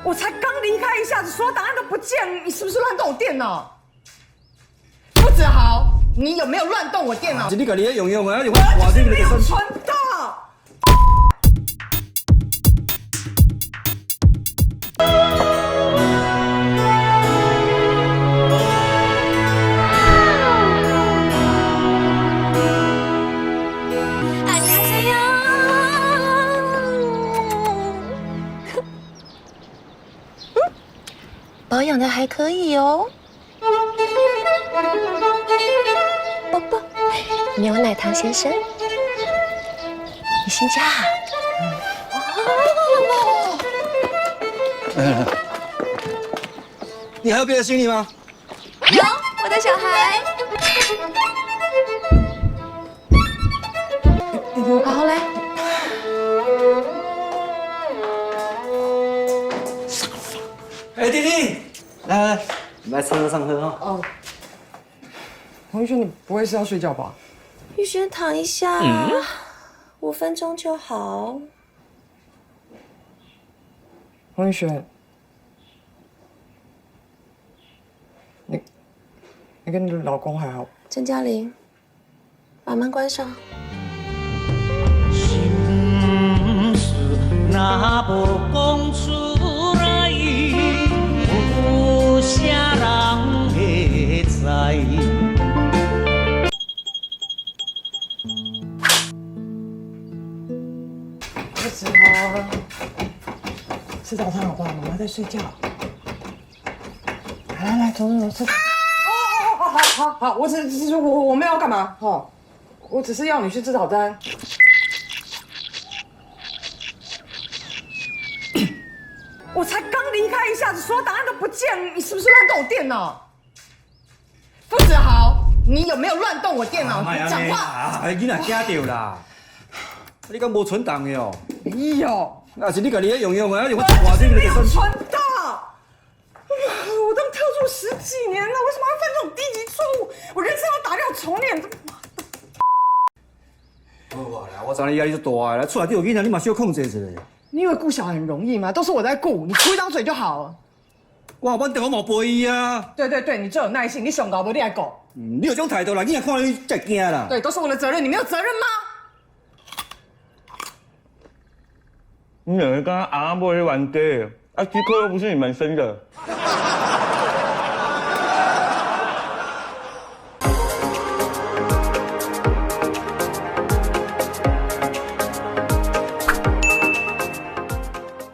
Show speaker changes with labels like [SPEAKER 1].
[SPEAKER 1] 我才刚离开一下子，所有档案都不见，你是不是乱动我电脑？傅子豪，你有没有乱动我电脑？
[SPEAKER 2] 是你家己咧用啊，用我挂这个就算。
[SPEAKER 1] 存的。
[SPEAKER 3] 保养的还可以哦。啵啵，牛奶糖先生，你新家啊？
[SPEAKER 2] 你还有别的行李吗？
[SPEAKER 3] 有，我的小孩。好来。
[SPEAKER 2] 哎，弟弟，来，来车上喝哈。
[SPEAKER 1] 哦，黄玉轩，你不会是要睡觉吧？
[SPEAKER 3] 玉轩躺一下，5分钟就好。
[SPEAKER 1] 黄玉轩，你跟你的老公还好？
[SPEAKER 3] 郑嘉玲，把门关上。
[SPEAKER 4] 心事若无讲出来，有啥人会知？
[SPEAKER 1] 不吃啊，吃早餐好不好？妈妈在睡觉。来，走，吃。好，我没有要干嘛，我只是要你去吃早餐。我才刚离开一下子，所有档案都不见，你是不是乱动我电脑？傅子豪，你有没有乱动我电脑？讲话。
[SPEAKER 2] 啊，囡仔惊到啦！你敢无存档的哦？
[SPEAKER 1] 没有，
[SPEAKER 2] 那是你家己咧用啊，用我挂这个就算。
[SPEAKER 1] 存的。我当特助10几年了，为什么要犯这种低级错误？我人生要打掉重练。
[SPEAKER 2] 好啦，我知你压力足大啦，出来就有囡仔，你嘛需要控制一下。
[SPEAKER 1] 你以为顾小孩很容易吗？都是我在顾，你出一张嘴就好了。
[SPEAKER 2] 我下班电话冇陪伊啊。
[SPEAKER 1] 对，你最有耐性，你上高不你爱狗。
[SPEAKER 2] 你有这种态度啦，囡仔看到你才惊啦。
[SPEAKER 1] 对，都是我的责任，你没有责任吗？
[SPEAKER 5] 你两个刚刚阿伯去玩 gay，啊，机课又不是你们生的。